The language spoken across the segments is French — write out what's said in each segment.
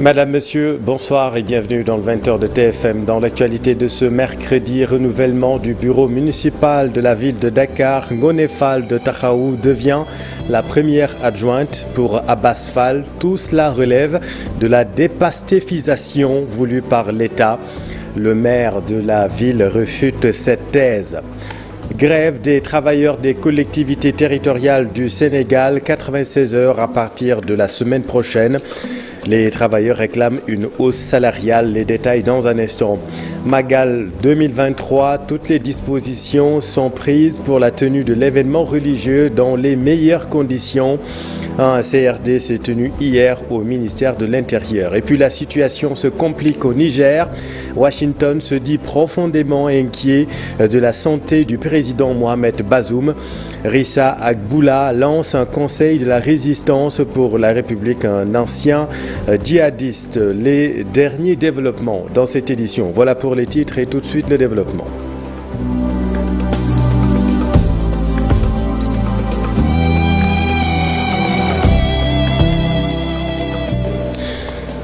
Madame, Monsieur, bonsoir et bienvenue dans le 20h de TFM. Dans l'actualité de ce mercredi, renouvellement du bureau municipal de la ville de Dakar, Ngoné Fall de Taxawu devient la première adjointe pour Abass Fall. Tout cela relève de la dépastéfisation voulue par l'État. Le maire de la ville réfute cette thèse. Grève des travailleurs des collectivités territoriales du Sénégal, 96 heures à partir de la semaine prochaine. Les travailleurs réclament une hausse salariale. Les détails dans un instant. Magal 2023, toutes les dispositions sont prises pour la tenue de l'événement religieux dans les meilleures conditions. Un CRD s'est tenu hier au ministère de l'Intérieur. Et puis la situation se complique au Niger. Washington se dit profondément inquiet de la santé du président Mohamed Bazoum. Rissa Agboula lance un conseil de la résistance pour la République, un ancien djihadiste. Les derniers développements dans cette édition. Voilà pour les titres et tout de suite le développement.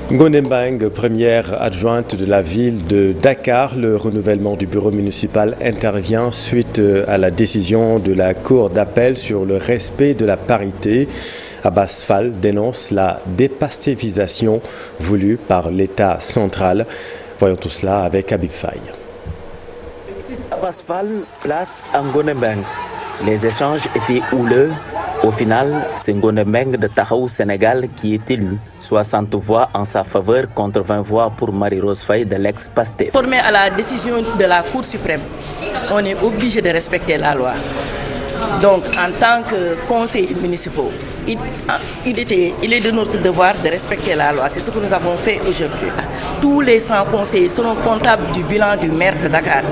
Ngoné Mbang, première adjointe de la ville de Dakar. Le renouvellement du bureau municipal intervient suite à la décision de la Cour d'appel sur le respect de la parité. Abass Fall dénonce la dépastéfisation voulue par l'État central. Voyons tout cela avec Habib Faye. Exit Abass Fall, place à Ngoné Mbang. Les échanges étaient houleux. Au final, c'est Ngoné Mbang de Taxawu Sénégal qui est élu. 60 voix en sa faveur contre 20 voix pour Marie-Rose Faye de l'ex-Pastef. Formé à la décision de la Cour suprême, on est obligé de respecter la loi. Donc, en tant que conseillers municipaux, il est de notre devoir de respecter la loi. C'est ce que nous avons fait aujourd'hui. Tous les 100 conseillers seront comptables du bilan du maire de Dakar.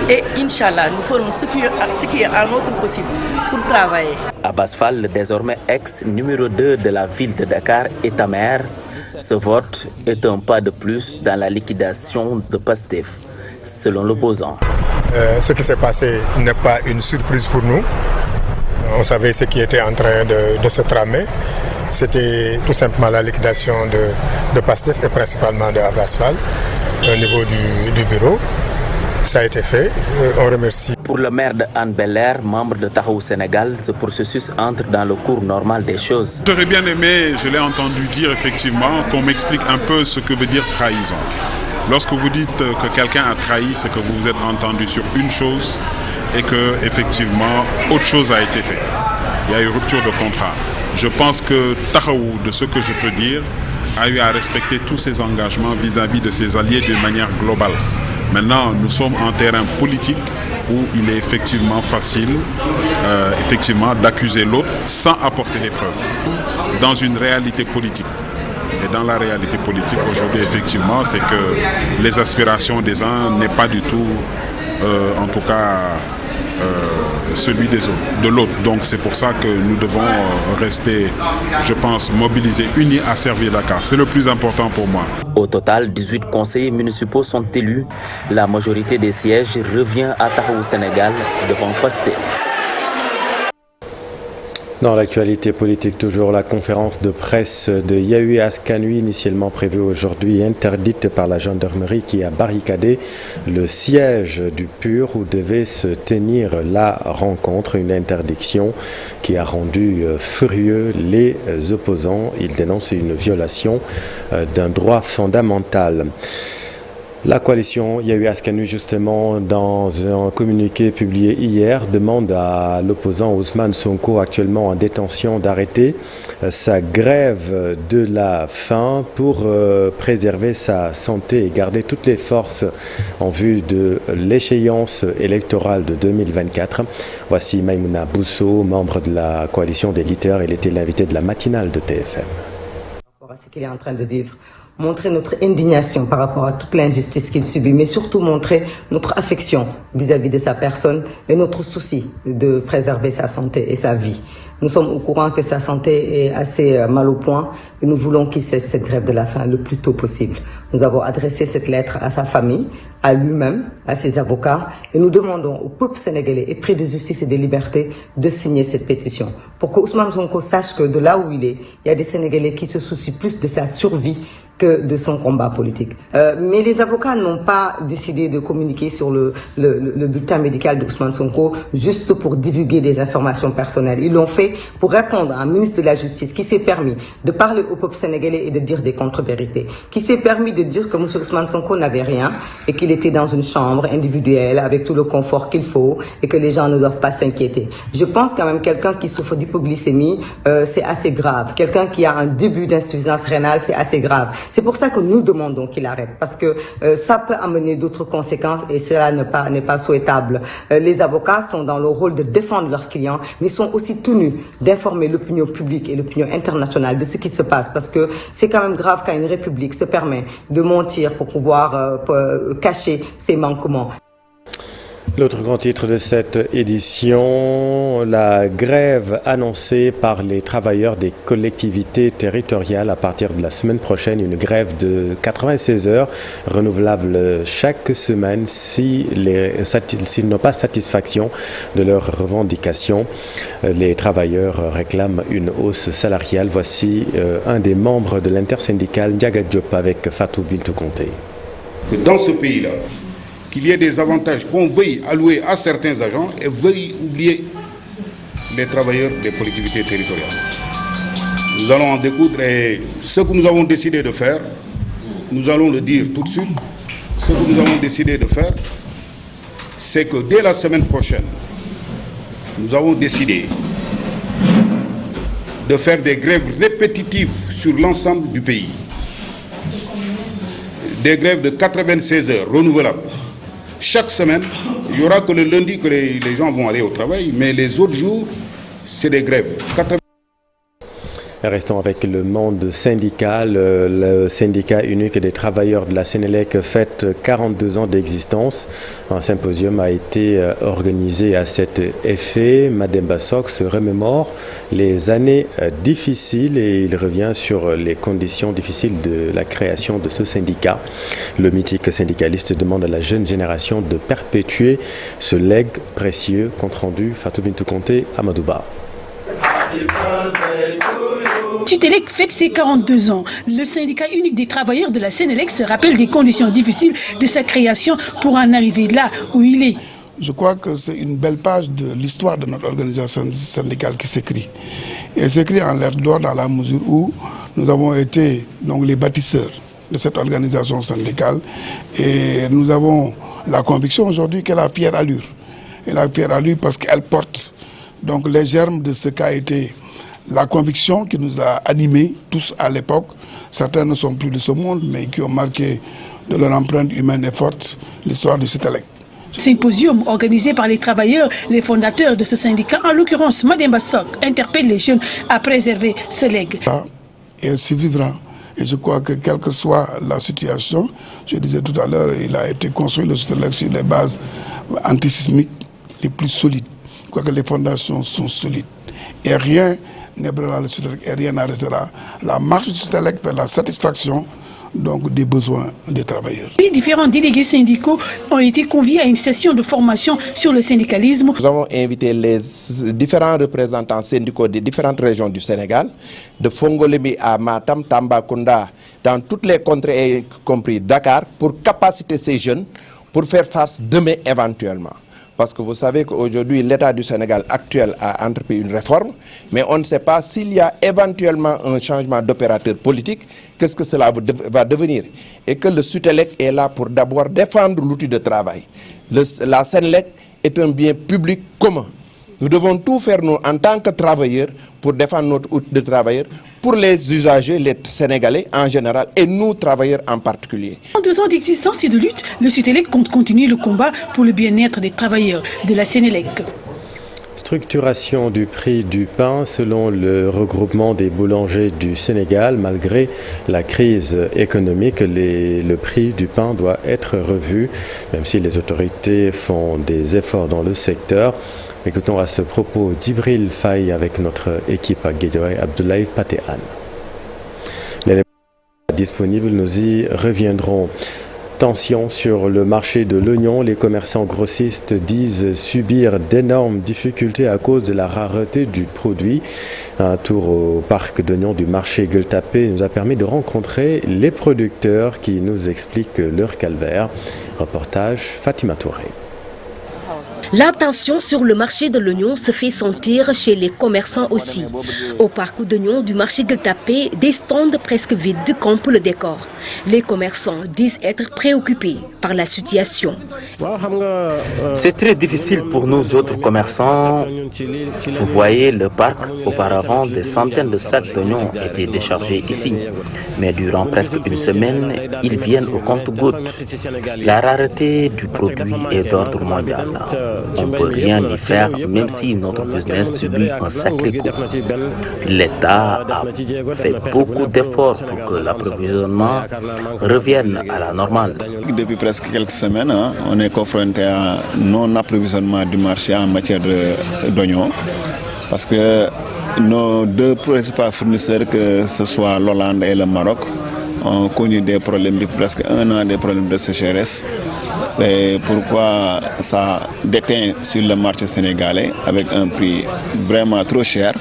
Et Inch'Allah, nous ferons ce qui est en notre possible pour travailler. Abass Fall, le désormais ex-numéro 2 de la ville de Dakar, est amer. Ce vote est un pas de plus dans la liquidation de Pastef, selon l'opposant. Ce qui s'est passé n'est pas une surprise pour nous. On savait ce qui était en train de se tramer. C'était tout simplement la liquidation de Pastef et principalement de Abass Fall au niveau du bureau. Ça a été fait. On remercie. Pour le maire de Hann Bel-Air, membre de Taxawu Sénégal, ce processus entre dans le cours normal des choses. J'aurais bien aimé, je l'ai entendu dire effectivement, qu'on m'explique un peu ce que veut dire trahison. Lorsque vous dites que quelqu'un a trahi, c'est que vous vous êtes entendu sur une chose et que effectivement autre chose a été fait. Il y a eu rupture de contrat. Je pense que Taxawu, de ce que je peux dire, a eu à respecter tous ses engagements vis-à-vis de ses alliés de manière globale. Maintenant, nous sommes en terrain politique où il est effectivement facile d'accuser l'autre sans apporter les preuves dans une réalité politique. Et dans la réalité politique aujourd'hui, effectivement, c'est que les aspirations des uns n'est pas du tout, en tout cas, celui de l'autre. Donc c'est pour ça que nous devons rester, je pense, mobilisés, unis à servir Dakar. C'est le plus important pour moi. Au total, 18 conseillers municipaux sont élus. La majorité des sièges revient à Taxawu Sénégal devant Pastef. Dans l'actualité politique, toujours la conférence de presse de Yahya Askanui, initialement prévue aujourd'hui, interdite par la gendarmerie qui a barricadé le siège du PUR où devait se tenir la rencontre. Une interdiction qui a rendu furieux les opposants. Ils dénoncent une violation d'un droit fondamental. La coalition Yahya Askanui, justement, dans un communiqué publié hier, demande à l'opposant Ousmane Sonko, actuellement en détention, d'arrêter sa grève de la faim pour préserver sa santé et garder toutes les forces en vue de l'échéance électorale de 2024. Voici Maïmouna Bousso, membre de la coalition des leaders. Elle était l'invitée de la matinale de TFM. Par rapport à ce qu'il est en train de vivre, montrer notre indignation par rapport à toute l'injustice qu'il subit, mais surtout montrer notre affection vis-à-vis de sa personne et notre souci de préserver sa santé et sa vie. Nous sommes au courant que sa santé est assez mal au point et nous voulons qu'il cesse cette grève de la faim le plus tôt possible. Nous avons adressé cette lettre à sa famille, à lui-même, à ses avocats et nous demandons au peuple sénégalais épris de justice et de liberté de signer cette pétition pour que Ousmane Sonko sache que de là où il y a des Sénégalais qui se soucient plus de sa survie que de son combat politique. Mais les avocats n'ont pas décidé de communiquer sur le bulletin médical d'Ousmane Sonko juste pour divulguer des informations personnelles. Ils l'ont fait pour répondre à un ministre de la Justice qui s'est permis de parler au peuple sénégalais et de dire des contre-vérités, qui s'est permis de dire que M. Ousmane Sonko n'avait rien et qu'il était dans une chambre individuelle avec tout le confort qu'il faut et que les gens ne doivent pas s'inquiéter. Je pense quand même quelqu'un qui souffre d'hypoglycémie, c'est assez grave. Quelqu'un qui a un début d'insuffisance rénale, c'est assez grave. C'est pour ça que nous demandons qu'il arrête, parce que ça peut amener d'autres conséquences et cela n'est pas souhaitable. Les avocats sont dans le rôle de défendre leurs clients, mais sont aussi tenus d'informer l'opinion publique et l'opinion internationale de ce qui se passe, parce que c'est quand même grave quand une république se permet de mentir pour pouvoir cacher ses manquements. L'autre grand titre de cette édition, la grève annoncée par les travailleurs des collectivités territoriales à partir de la semaine prochaine, une grève de 96 heures renouvelable chaque semaine s'ils n'ont pas satisfaction de leurs revendications. Les travailleurs réclament une hausse salariale. Voici un des membres de l'intersyndicale Ndiaga Diop avec Fatou Bintou Conté. Que dans ce pays-là, qu'il y ait des avantages qu'on veuille allouer à certains agents et veuille oublier les travailleurs des collectivités territoriales. Nous allons en découdre et ce que nous avons décidé de faire, nous allons le dire tout de suite. Ce que nous avons décidé de faire, c'est que dès la semaine prochaine, nous avons décidé de faire des grèves répétitives sur l'ensemble du pays. Des grèves de 96 heures renouvelables. Chaque semaine, il n'y aura que le lundi que les gens vont aller au travail, mais les autres jours, c'est des grèves. Restons avec le monde syndical. Le syndicat unique des travailleurs de la Sénélec fête 42 ans d'existence. Un symposium a été organisé à cet effet. Mademba Sok se remémore les années difficiles et il revient sur les conditions difficiles de la création de ce syndicat. Le mythique syndicaliste demande à la jeune génération de perpétuer ce legs précieux. Compte rendu, Fatou Bintou Conté, Amadouba. Sutelec fête ses 42 ans. Le syndicat unique des travailleurs de la Sénélec se rappelle des conditions difficiles de sa création pour en arriver là où il est. Je crois que c'est une belle page de l'histoire de notre organisation syndicale qui s'écrit. Et elle s'écrit en l'air d'or dans la mesure où nous avons été donc, les bâtisseurs de cette organisation syndicale et nous avons la conviction aujourd'hui qu'elle a fière allure. Elle a fière allure parce qu'elle porte donc, les germes de ce qu'a été la conviction qui nous a animés tous à l'époque. Certains ne sont plus de ce monde, mais qui ont marqué de leur empreinte humaine et forte l'histoire du Sutelec. Symposium organisé par les travailleurs, les fondateurs de ce syndicat, en l'occurrence Mademba Sok, interpelle les jeunes à préserver ce legs. Et elle survivra. Et je crois que quelle que soit la situation, je disais tout à l'heure, il a été construit le Sutelec sur les bases antisismiques les plus solides. Je crois que les fondations sont solides. Et rien n'ébranlera le Sutelec et rien n'arrêtera la marche du Sutelec vers la satisfaction donc, des besoins des travailleurs. Les différents délégués syndicaux ont été conviés à une session de formation sur le syndicalisme. Nous avons invité les différents représentants syndicaux des différentes régions du Sénégal, de Fongolemi à Matam, Tambacounda, dans toutes les contrées, y compris Dakar, pour capaciter ces jeunes pour faire face demain éventuellement. Parce que vous savez qu'aujourd'hui, l'État du Sénégal actuel a entrepris une réforme, mais on ne sait pas s'il y a éventuellement un changement d'opérateur politique, qu'est-ce que cela va devenir. Et que le Sutelec est là pour d'abord défendre l'outil de travail. La Sénélec est un bien public commun. Nous devons tout faire, nous, en tant que travailleurs, pour défendre notre outil de travailleurs, pour les usagers, les Sénégalais en général, et nous, travailleurs en particulier. En 2 ans d'existence et de lutte, le Sutelec compte continuer le combat pour le bien-être des travailleurs de la Sénélec. Structuration du prix du pain selon le regroupement des boulangers du Sénégal. Malgré la crise économique, le prix du pain doit être revu, même si les autorités font des efforts dans le secteur. Écoutons à ce propos Djibril Faye avec notre équipe à Guédiawaye, Abdoulaye Patéane. L'élément disponible, nous y reviendrons. Tension sur le marché de l'oignon. Les commerçants grossistes disent subir d'énormes difficultés à cause de la rareté du produit. Un tour au parc d'oignons du marché Gueule-Tapée nous a permis de rencontrer les producteurs qui nous expliquent leur calvaire. Reportage Fatima Touré. La tension sur le marché de l'oignon se fait sentir chez les commerçants aussi. Au parc d'oignons du marché Gueule-Tapée, des stands presque vides comptent le décor. Les commerçants disent être préoccupés par la situation. C'est très difficile pour nous autres commerçants. Vous voyez le parc, auparavant des centaines de sacs d'oignons étaient déchargés ici. Mais durant presque une semaine, ils viennent au compte-gouttes. La rareté du produit est d'ordre mondial. On ne peut rien y faire, même si notre business subit un sacré coup. L'État a fait beaucoup d'efforts pour que l'approvisionnement revienne à la normale. Depuis presque quelques semaines, on est confronté à un non-approvisionnement du marché en matière d'oignons, parce que nos deux principaux fournisseurs, que ce soit l'Hollande et le Maroc, ont connu des problèmes depuis presque un an, des problèmes de sécheresse. C'est pourquoi ça déteint sur le marché sénégalais avec un prix vraiment trop cher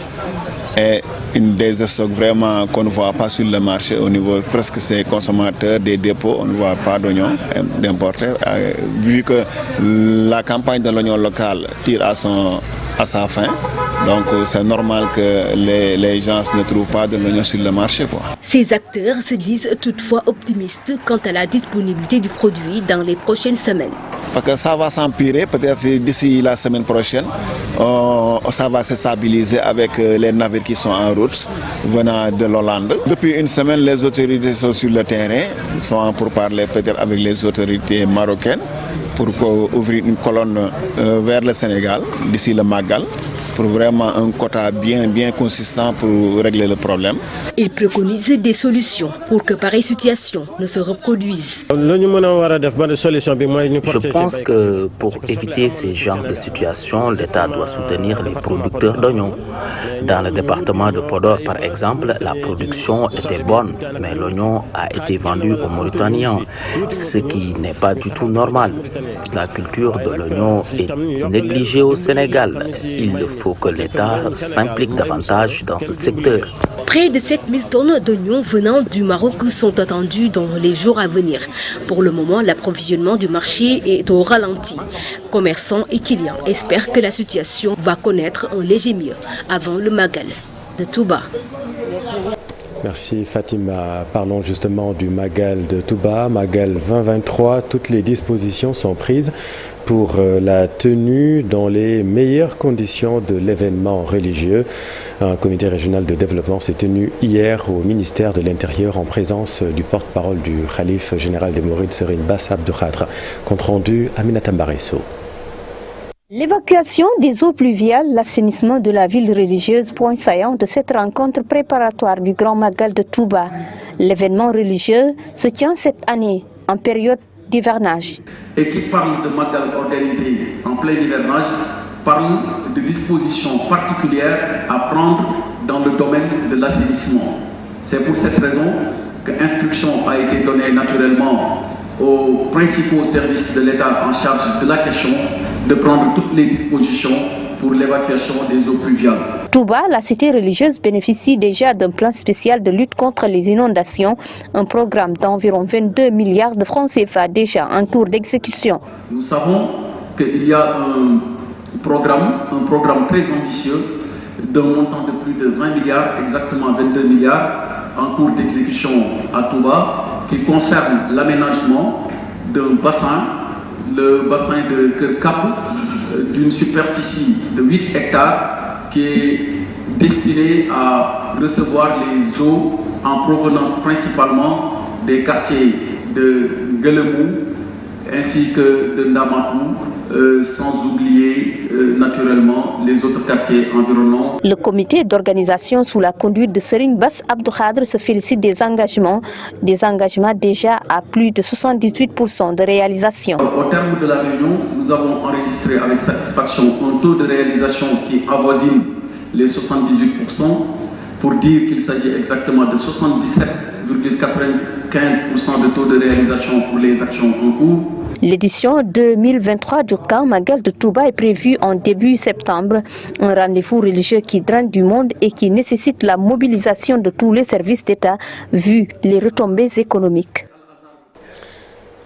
et des stocks vraiment qu'on ne voit pas sur le marché au niveau presque ces consommateurs des dépôts. On ne voit pas d'oignons d'importer. Vu que la campagne de l'oignon local tire à sa fin, donc c'est normal que les gens ne trouvent pas de l'oignon sur le marché, quoi. Ces acteurs se disent toutefois optimistes quant à la disponibilité du produit dans les prochaines semaines. Parce que ça va s'empirer, peut-être d'ici la semaine prochaine, ça va se stabiliser avec les navires qui sont en route venant de l'Hollande. Depuis une semaine, les autorités sont sur le terrain, sont pour parler peut-être avec les autorités marocaines pour ouvrir une colonne vers le Sénégal d'ici le Magal, pour vraiment un quota bien consistant pour régler le problème. Il préconise des solutions pour que pareille situation ne se reproduise. Je pense que pour éviter ces genres de situations, l'État doit soutenir les producteurs d'oignons. Dans le département de Podor, par exemple, la production était bonne, mais l'oignon a été vendu aux Mauritaniens, ce qui n'est pas du tout normal. La culture de l'oignon est négligée au Sénégal. Il faut que l'État s'implique davantage dans ce secteur. Près de 7000 tonnes d'oignons venant du Maroc sont attendues dans les jours à venir. Pour le moment, l'approvisionnement du marché est au ralenti. Commerçants et clients espèrent que la situation va connaître un léger mieux avant le Magal de Touba. Merci Fatima. Parlons justement du Magal de Touba, Magal 2023. Toutes les dispositions sont prises pour la tenue dans les meilleures conditions de l'événement religieux. Un comité régional de développement s'est tenu hier au ministère de l'Intérieur en présence du porte-parole du Khalife général des Mourides, Serigne Bass Abdou Khadre. Compte rendu Aminata Mbaresso. L'évacuation des eaux pluviales, l'assainissement de la ville religieuse, point saillant de cette rencontre préparatoire du Grand Magal de Touba. L'événement religieux se tient cette année en période d'hivernage. Et qui parle de Magal organisé en plein hivernage, parle de dispositions particulières à prendre dans le domaine de l'assainissement. C'est pour cette raison que instruction a été donnée naturellement aux principaux services de l'État en charge de la question de prendre toutes les dispositions pour l'évacuation des eaux pluviales. Touba, la cité religieuse, bénéficie déjà d'un plan spécial de lutte contre les inondations, un programme d'environ 22 milliards de francs CFA déjà en cours d'exécution. Nous savons qu'il y a un programme très ambitieux d'un montant de plus de 20 milliards, exactement 22 milliards, en cours d'exécution à Touba, qui concerne l'aménagement d'un bassin, le bassin de Kerkapou, d'une superficie de 8 hectares qui est destiné à recevoir les eaux en provenance principalement des quartiers de Guelemou ainsi que de Ndamatou, sans oublier naturellement les autres quartiers environnants. Le comité d'organisation sous la conduite de Serigne Bass Abdou Khadre se félicite des engagements déjà à plus de 78% de réalisation. Au terme de la réunion, nous avons enregistré avec satisfaction un taux de réalisation qui avoisine les 78%, pour dire qu'il s'agit exactement de 77 de taux de réalisation pour les actions en cours. L'édition 2023 du Grand Magal de Touba est prévue en début septembre. Un rendez-vous religieux qui draine du monde et qui nécessite la mobilisation de tous les services d'État vu les retombées économiques.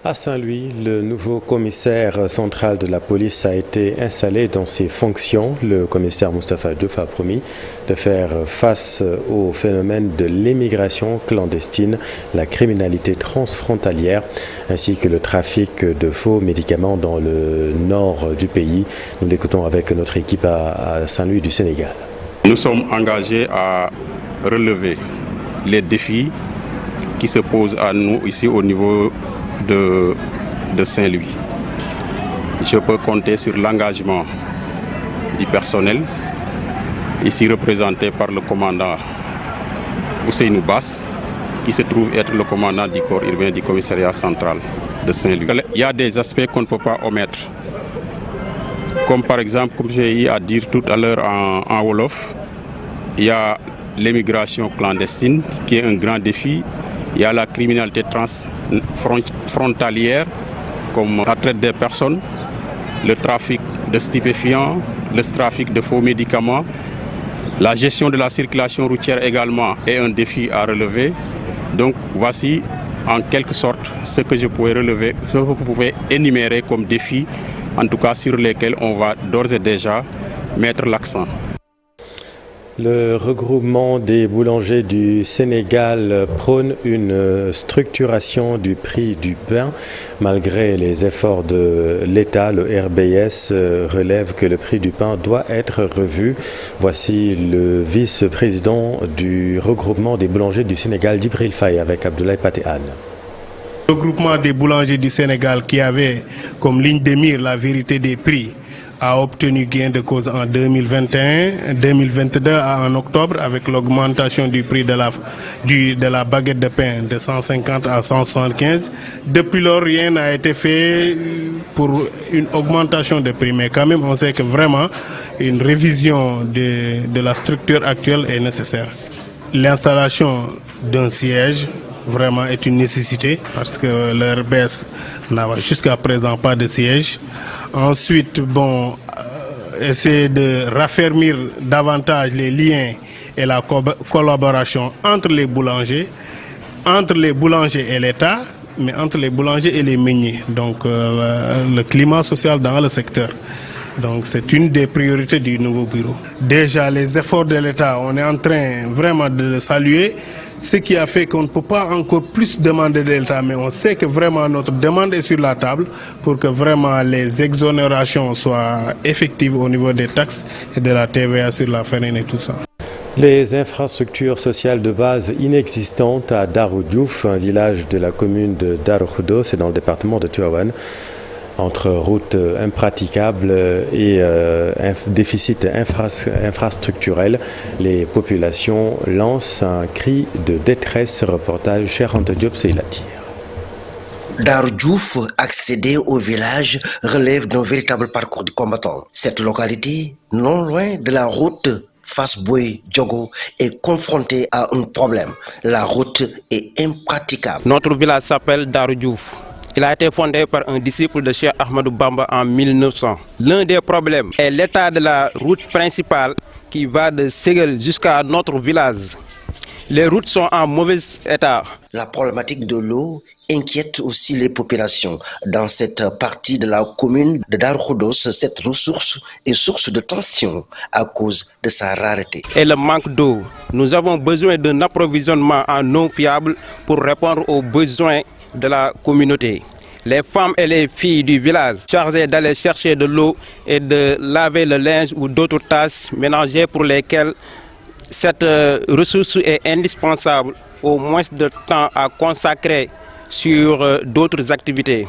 À Saint-Louis, le nouveau commissaire central de la police a été installé dans ses fonctions. Le commissaire Moustapha Diouf a promis de faire face au phénomène de l'immigration clandestine, la criminalité transfrontalière ainsi que le trafic de faux médicaments dans le nord du pays. Nous l'écoutons avec notre équipe à Saint-Louis du Sénégal. Nous sommes engagés à relever les défis qui se posent à nous ici au niveau de Saint-Louis. Je peux compter sur l'engagement du personnel, ici représenté par le commandant Ousseinou Bass, qui se trouve être le commandant du corps urbain du commissariat central de Saint-Louis. Il y a des aspects qu'on ne peut pas omettre, comme par exemple, comme j'ai eu à dire tout à l'heure en Wolof, il y a l'immigration clandestine qui est un grand défi. Il y a la criminalité transfrontalière, comme la traite des personnes, le trafic de stupéfiants, le trafic de faux médicaments. La gestion de la circulation routière également est un défi à relever. Donc voici en quelque sorte ce que je pouvais relever, ce que vous pouvez énumérer comme défis, en tout cas sur lesquels on va d'ores et déjà mettre l'accent. Le regroupement des boulangers du Sénégal prône une structuration du prix du pain. Malgré les efforts de l'État, le RBS relève que le prix du pain doit être revu. Voici le vice-président du regroupement des boulangers du Sénégal, Djibril Faye, avec Abdoulaye Paté-Anne. Le regroupement des boulangers du Sénégal qui avait comme ligne de mire la vérité des prix a obtenu gain de cause en 2021, 2022 en octobre avec l'augmentation du prix de la baguette de pain de 150 à 175. Depuis lors, rien n'a été fait pour une augmentation de prix. Mais quand même, on sait que vraiment une révision de la structure actuelle est nécessaire. L'installation d'un siège vraiment est une nécessité parce que le RBS n'a jusqu'à présent pas de siège. Ensuite, essayer de raffermir davantage les liens et la collaboration entre les boulangers et l'État, mais entre les boulangers et les meuniers. Donc le climat social dans le secteur. Donc c'est une des priorités du nouveau bureau. Déjà les efforts de l'État, on est en train vraiment de le saluer. Ce qui a fait qu'on ne peut pas encore plus demander de l'État, mais on sait que vraiment notre demande est sur la table pour que vraiment les exonérations soient effectives au niveau des taxes et de la TVA sur la farine et tout ça. Les infrastructures sociales de base inexistantes à Darou Diouf, un village de la commune de Darou Khoudoss, c'est dans le département de Tivaouane. Entre routes impraticables et déficit infrastructurel, les populations lancent un cri de détresse. Reportage Cheikh Anta Diop Seylatir. Darou Diouf, accéder au village, relève d'un véritable parcours du combattant. Cette localité, non loin de la route Fass-Boye-Diogo, est confrontée à un problème. La route est impraticable. Notre village s'appelle Darou Diouf. Il a été fondé par un disciple de Cheikh Ahmadou Bamba en 1900. L'un des problèmes est l'état de la route principale qui va de Ségel jusqu'à notre village. Les routes sont en mauvais état. La problématique de l'eau inquiète aussi les populations. Dans cette partie de la commune de Darou Khoudoss, cette ressource est source de tension à cause de sa rareté. Et le manque d'eau. Nous avons besoin d'un approvisionnement en eau fiable pour répondre aux besoins de la communauté. Les femmes et les filles du village chargées d'aller chercher de l'eau et de laver le linge ou d'autres tâches ménagères pour lesquelles cette ressource est indispensable, au moins de temps à consacrer sur d'autres activités.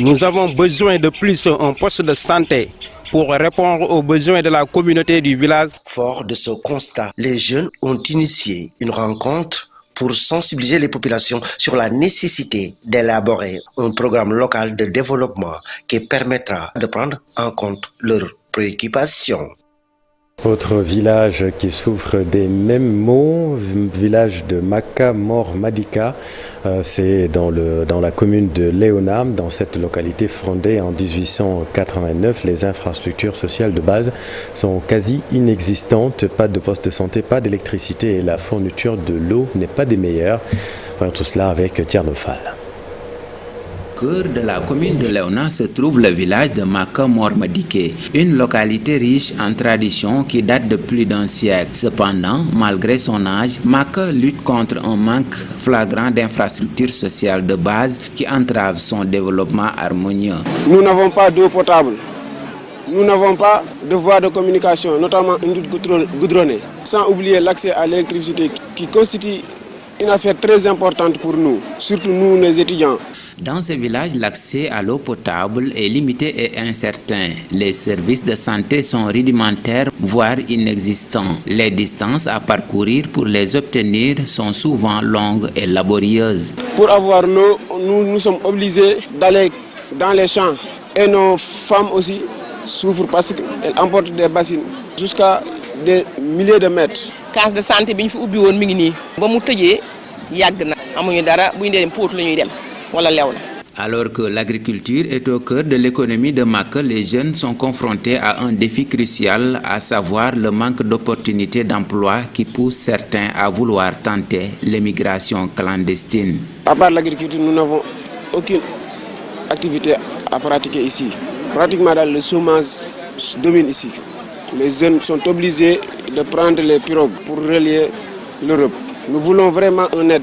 Nous avons besoin de plus un poste de santé pour répondre aux besoins de la communauté du village. Fort de ce constat, les jeunes ont initié une rencontre pour sensibiliser les populations sur la nécessité d'élaborer un programme local de développement qui permettra de prendre en compte leurs préoccupations. Autre village qui souffre des mêmes maux, village de Maka Mor Madika, c'est dans la commune de Léona. Dans cette localité fondée en 1889, les infrastructures sociales de base sont quasi inexistantes. Pas de poste de santé, pas d'électricité et la fourniture de l'eau n'est pas des meilleures. Voyons tout cela avec Tierno-Fall. Au cœur de la commune de Léona se trouve le village de Maka Mor Madike, une localité riche en traditions qui date de plus d'un siècle. Cependant, malgré son âge, Maka lutte contre un manque flagrant d'infrastructures sociales de base qui entrave son développement harmonieux. Nous n'avons pas d'eau potable, nous n'avons pas de voie de communication, notamment une route goudronnée, sans oublier l'accès à l'électricité qui constitue une affaire très importante pour nous, surtout nous les étudiants. Dans ce village, l'accès à l'eau potable est limité et incertain. Les services de santé sont rudimentaires, voire inexistants. Les distances à parcourir pour les obtenir sont souvent longues et laborieuses. Pour avoir l'eau, nous sommes obligés d'aller dans les champs. Et nos femmes aussi souffrent parce qu'elles emportent des bassines jusqu'à des milliers de mètres. Case de santé bi ñu fi ubbi woon mi ngi nii ba mu tëjee yàgg na amuñu dara bu ñu dem Pout la ñuy dem wala Léona. Alors que l'agriculture est au cœur de l'économie de Maka, les jeunes sont confrontés à un défi crucial, à savoir le manque d'opportunités d'emploi qui pousse certains à vouloir tenter l'émigration clandestine. À part l'agriculture, nous n'avons aucune activité à pratiquer ici. Pratiquement dans le chômage domine ici. Les jeunes sont obligés de prendre les pirogues pour relier l'Europe. Nous voulons vraiment une aide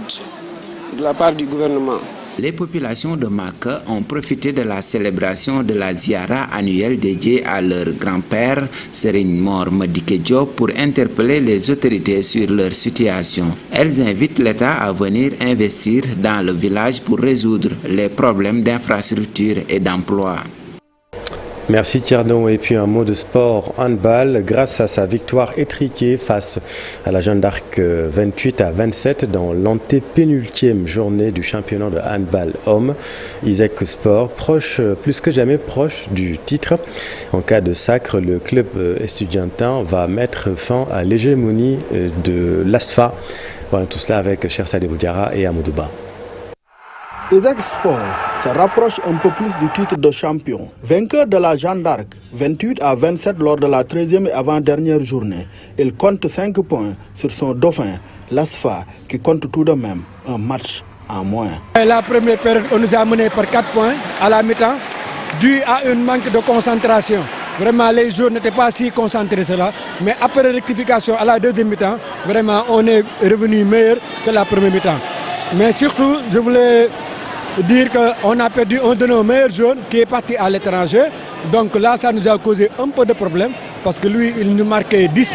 de la part du gouvernement. Les populations de Maka ont profité de la célébration de la Ziara annuelle dédiée à leur grand-père, Serigne Mor Madike Diop, pour interpeller les autorités sur leur situation. Elles invitent l'État à venir investir dans le village pour résoudre les problèmes d'infrastructure et d'emploi. Merci Tierno. Et puis un mot de sport, handball. Grâce à sa victoire étriquée face à la Jeanne d'Arc 28-27 dans l'antépénultième journée du championnat de handball homme, Isaac Sport, plus que jamais proche du titre. En cas de sacre, le club estudiantin va mettre fin à l'hégémonie de l'ASFA. Voilà tout cela avec Cher Sadibou Diarra et Amoudouba. Isaac Sport se rapproche un peu plus du titre de champion. Vainqueur de la Jeanne d'Arc 28-27 lors de la 13e et avant-dernière journée, il compte 5 points sur son dauphin, l'ASFA, qui compte tout de même un match en moins. La première période, on nous a mené par 4 points à la mi-temps, dû à un manque de concentration. Vraiment, les joueurs n'étaient pas si concentrés cela. Mais après rectification à la deuxième mi-temps, vraiment, on est revenu meilleur que la première mi-temps. Mais surtout, je voulais dire qu'on a perdu un de nos meilleurs joueurs qui est parti à l'étranger. Donc là, ça nous a causé un peu de problème parce que lui, il nous marquait 10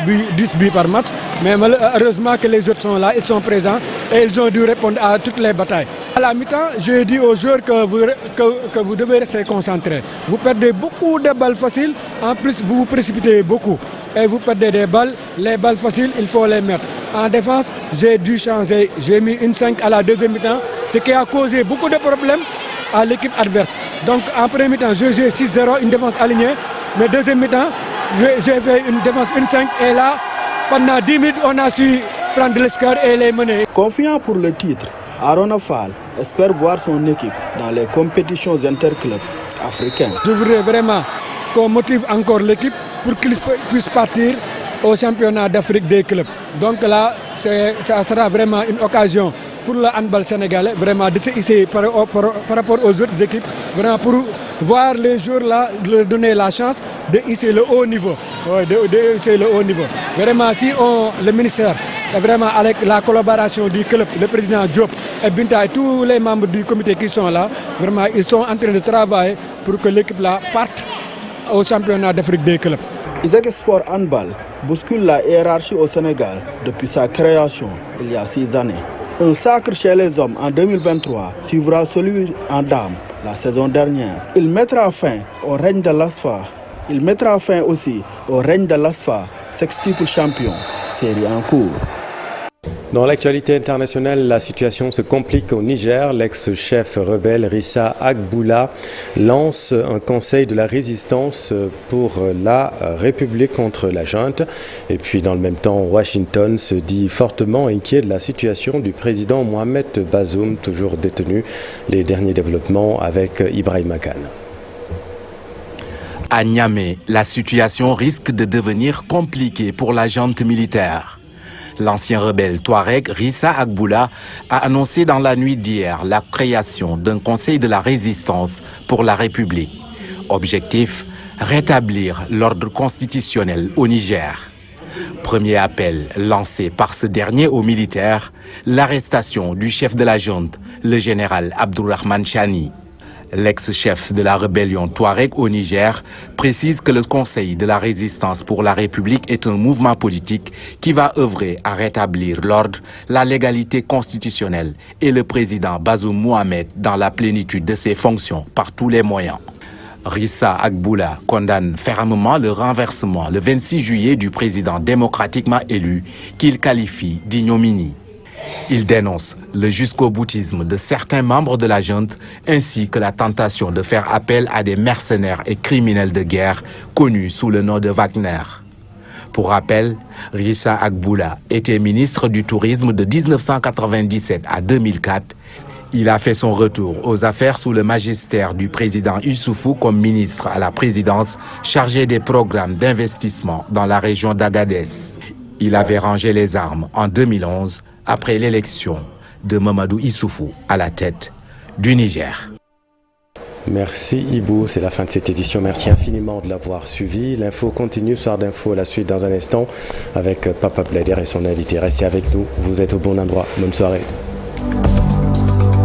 buts par match. Mais heureusement que les autres sont là, ils sont présents et ils ont dû répondre à toutes les batailles. À la mi-temps, j'ai dit aux joueurs que vous devez rester concentrés. Vous perdez beaucoup de balles faciles, en plus vous vous précipitez beaucoup. Et vous perdez des balles, les balles faciles, il faut les mettre. En défense, j'ai dû changer, j'ai mis une 5 à la deuxième mi-temps, ce qui a causé beaucoup de problèmes à l'équipe adverse. Donc en premier mi-temps, j'ai joué 6-0, une défense alignée, mais deuxième mi-temps, j'ai fait une défense 1-5 et là, pendant 10 minutes, on a su prendre le score et les mener. Confiant pour le titre, Arona Fall espère voir son équipe dans les compétitions interclubs africaines. Je voudrais vraiment qu'on motive encore l'équipe pour qu'ils puissent partir au championnat d'Afrique des clubs. Donc là, ça sera vraiment une occasion pour le handball sénégalais, vraiment de se hisser par rapport aux autres équipes, vraiment pour voir les joueurs là, leur donner la chance de hisser le haut niveau. Ouais, de hisser le haut niveau. Vraiment, si le ministère, vraiment avec la collaboration du club, le président Diop et Binta et tous les membres du comité qui sont là, vraiment, ils sont en train de travailler pour que l'équipe là parte au championnat d'Afrique des clubs. Isaac Sport Handball bouscule la hiérarchie au Sénégal depuis sa création il y a 6 années. Un sacre chez les hommes en 2023 suivra celui en dames la saison dernière. Il mettra fin au règne de l'ASFA. Il mettra fin aussi au règne de l'ASFA, sextuple champion, série en cours. Dans l'actualité internationale, la situation se complique au Niger. L'ex-chef rebelle Rissa Agboula lance un conseil de la résistance pour la République contre la junte. Et puis dans le même temps, Washington se dit fortement inquiet de la situation du président Mohamed Bazoum, toujours détenu. Les derniers développements avec Ibrahima Khan. À Niamey, la situation risque de devenir compliquée pour la junte militaire. L'ancien rebelle Touareg Rissa Agboula a annoncé dans la nuit d'hier la création d'un conseil de la résistance pour la République. Objectif, rétablir l'ordre constitutionnel au Niger. Premier appel lancé par ce dernier aux militaires, l'arrestation du chef de la junte, le général Abdourahmane Chani. L'ex-chef de la rébellion Touareg au Niger précise que le Conseil de la résistance pour la République est un mouvement politique qui va œuvrer à rétablir l'ordre, la légalité constitutionnelle et le président Bazoum Mohamed dans la plénitude de ses fonctions par tous les moyens. Rissa Agboula condamne fermement le renversement le 26 juillet du président démocratiquement élu qu'il qualifie d'ignominie. Il dénonce le jusqu'au-boutisme de certains membres de la junte ainsi que la tentation de faire appel à des mercenaires et criminels de guerre connus sous le nom de Wagner. Pour rappel, Rissa Agboula était ministre du Tourisme de 1997 à 2004. Il a fait son retour aux affaires sous le magistère du président Issoufou comme ministre à la présidence chargé des programmes d'investissement dans la région d'Agadez. Il avait rangé les armes en 2011 après l'élection de Mamadou Issoufou à la tête du Niger. Merci Ibou, c'est la fin de cette édition. Merci infiniment de l'avoir suivi. L'info continue, Soir d'info à la suite dans un instant avec Papa Blader et son invité. Restez avec nous, vous êtes au bon endroit. Bonne soirée.